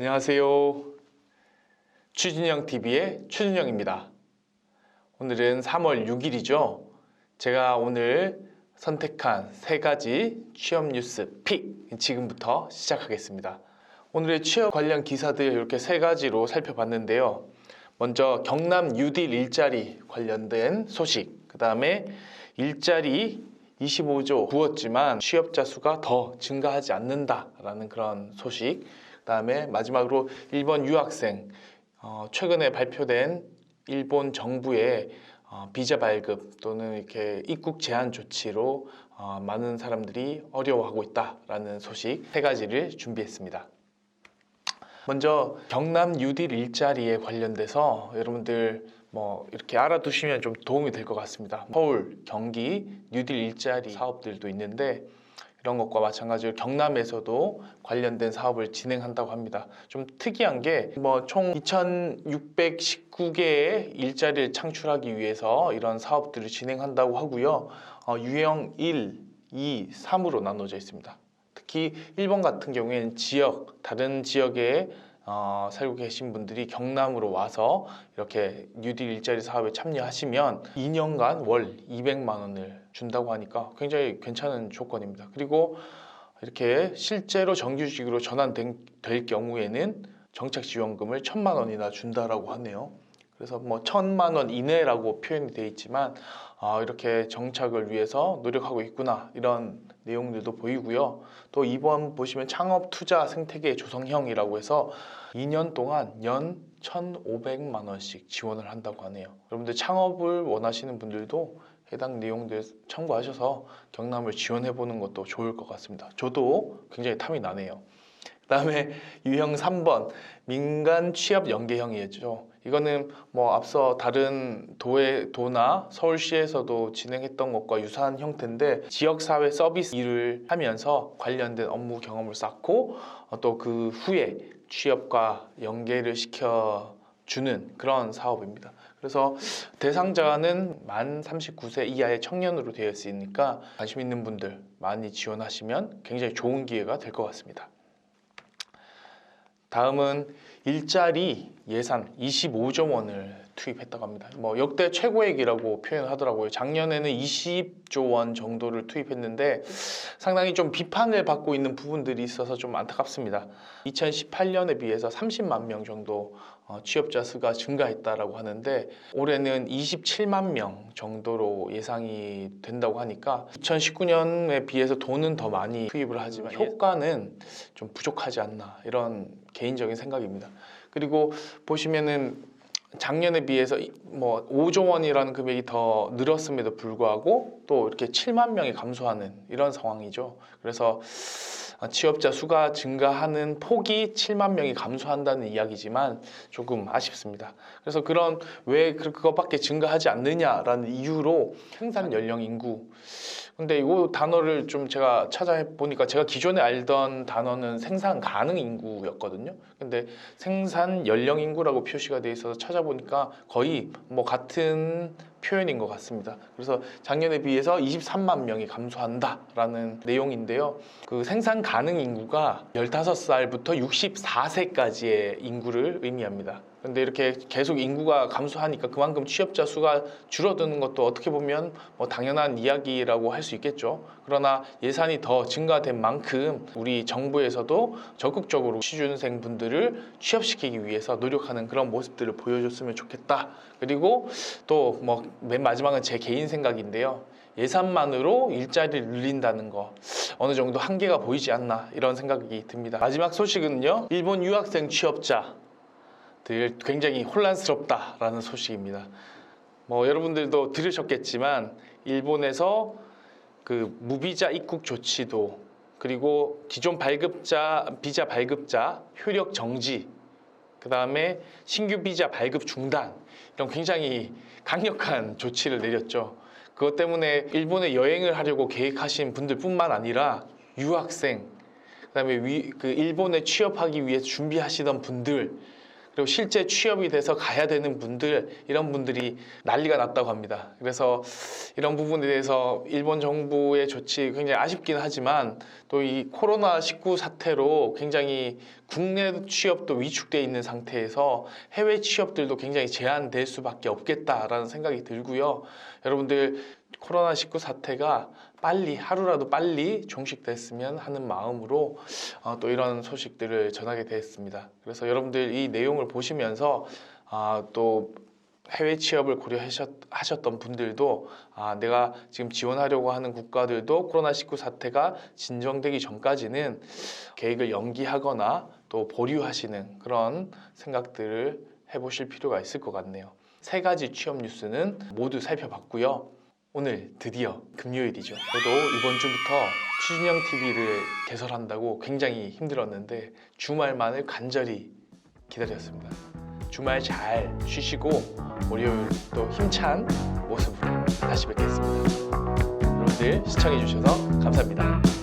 안녕하세요. 추진영TV의 추진영입니다. 오늘은 3월 6일이죠. 제가 오늘 선택한 3가지 취업 뉴스 픽 지금부터 시작하겠습니다. 오늘의 취업 관련 기사들 이렇게 3가지로 살펴봤는데요. 먼저 경남 뉴딜 일자리 관련된 소식, 그 다음에 일자리 25조 부었지만 취업자 수가 더 증가하지 않는다라는 그런 소식, 그 다음에 마지막으로 일본 유학생, 최근에 발표된 일본 정부의 비자 발급 또는 이렇게 입국 제한 조치로 많은 사람들이 어려워하고 있다라는 소식 3가지를 준비했습니다. 먼저 경남 뉴딜 일자리에 관련돼서 여러분들 이렇게 알아두시면 좀 도움이 될 것 같습니다. 서울, 경기 뉴딜 일자리 사업들도 있는데 이런 것과 마찬가지로 경남에서도 관련된 사업을 진행한다고 합니다. 좀 특이한 게 총 2,619개의 일자리를 창출하기 위해서 이런 사업들을 진행한다고 하고요. 유형 1, 2, 3으로 나눠져 있습니다. 특히 일본 같은 경우에는 다른 지역에 살고 계신 분들이 경남으로 와서 이렇게 뉴딜 일자리 사업에 참여하시면 2년간 월 200만 원을 준다고 하니까 굉장히 괜찮은 조건입니다. 그리고 이렇게 실제로 정규직으로 전환될 경우에는 정착지원금을 1,000만 원이나 준다라고 하네요. 그래서 1,000만 원 이내라고 표현이 되어 있지만 이렇게 정착을 위해서 노력하고 있구나, 이런 내용들도 보이고요. 또 이번 보시면 창업 투자 생태계 조성형이라고 해서 2년 동안 연 1,500만 원씩 지원을 한다고 하네요. 여러분들 창업을 원하시는 분들도 해당 내용들 참고하셔서 경남을 지원해 보는 것도 좋을 것 같습니다. 저도 굉장히 탐이 나네요. 그 다음에 유형 3번 민간 취업 연계형이었죠. 이거는 앞서 다른 도나 서울시에서도 진행했던 것과 유사한 형태인데 지역사회 서비스 일을 하면서 관련된 업무 경험을 쌓고 또 그 후에 취업과 연계를 시켜주는 그런 사업입니다. 그래서 대상자는 만 39세 이하의 청년으로 되어 있으니까 관심 있는 분들 많이 지원하시면 굉장히 좋은 기회가 될 것 같습니다. 다음은 일자리 예산 25조 원을 투입했다고 합니다. 역대 최고액이라고 표현하더라고요. 작년에는 20조 원 정도를 투입했는데 상당히 좀 비판을 받고 있는 부분들이 있어서 좀 안타깝습니다. 2018년에 비해서 30만 명 정도 취업자 수가 증가했다라고 하는데 올해는 27만 명 정도로 예상이 된다고 하니까 2019년에 비해서 돈은 더 많이 투입을 하지만 효과는 좀 부족하지 않나, 이런 개인적인 생각입니다. 그리고 보시면은 작년에 비해서 5조 원이라는 금액이 더 늘었음에도 불구하고 또 이렇게 7만 명이 감소하는 이런 상황이죠. 그래서 취업자 수가 증가하는 폭이 7만 명이 감소한다는 이야기지만 조금 아쉽습니다. 그래서 왜 그것밖에 증가하지 않느냐라는 이유로 생산 연령 인구, 근데 이 단어를 좀 제가 찾아보니까 제가 기존에 알던 단어는 생산 가능 인구였거든요. 근데 생산 연령 인구라고 표시가 돼 있어서 찾아보니까 거의 같은 표현인 것 같습니다. 그래서 작년에 비해서 23만 명이 감소한다라는 내용인데요. 그 생산 가능 인구가 15살부터 64세까지의 인구를 의미합니다. 근데 이렇게 계속 인구가 감소하니까 그만큼 취업자 수가 줄어드는 것도 어떻게 보면 당연한 이야기라고 할 수 있겠죠. 그러나 예산이 더 증가된 만큼 우리 정부에서도 적극적으로 취준생 분들을 취업시키기 위해서 노력하는 그런 모습들을 보여줬으면 좋겠다. 그리고 또 맨 마지막은 제 개인 생각인데요. 예산만으로 일자리를 늘린다는 거 어느 정도 한계가 보이지 않나, 이런 생각이 듭니다. 마지막 소식은요, 일본 유학생 취업자들 굉장히 혼란스럽다라는 소식입니다. 여러분들도 들으셨겠지만 일본에서 그 무비자 입국 조치도, 그리고 기존 비자 발급자 효력 정지, 그 다음에 신규 비자 발급 중단, 이런 굉장히 강력한 조치를 내렸죠. 그것 때문에 일본에 여행을 하려고 계획하신 분들뿐만 아니라 유학생, 그 다음에 일본에 취업하기 위해 준비하시던 분들, 그리고 실제 취업이 돼서 가야 되는 분들, 이런 분들이 난리가 났다고 합니다. 그래서 이런 부분에 대해서 일본 정부의 조치 굉장히 아쉽긴 하지만 또 이 코로나19 사태로 굉장히 국내 취업도 위축되어 있는 상태에서 해외 취업들도 굉장히 제한될 수밖에 없겠다라는 생각이 들고요. 여러분들 코로나19 사태가 빨리 하루라도 빨리 종식됐으면 하는 마음으로 또 이런 소식들을 전하게 되었습니다. 그래서 여러분들 이 내용을 보시면서 또 해외 취업을 고려하셨던 분들도 내가 지금 지원하려고 하는 국가들도 코로나19 사태가 진정되기 전까지는 계획을 연기하거나 또 보류하시는 그런 생각들을 해보실 필요가 있을 것 같네요. 3가지 취업 뉴스는 모두 살펴봤고요. 오늘 드디어 금요일이죠. 저도 이번 주부터 취준형 TV를 개설한다고 굉장히 힘들었는데 주말만을 간절히 기다렸습니다. 주말 잘 쉬시고 월요일 또 힘찬 모습으로 다시 뵙겠습니다. 여러분들 시청해주셔서 감사합니다.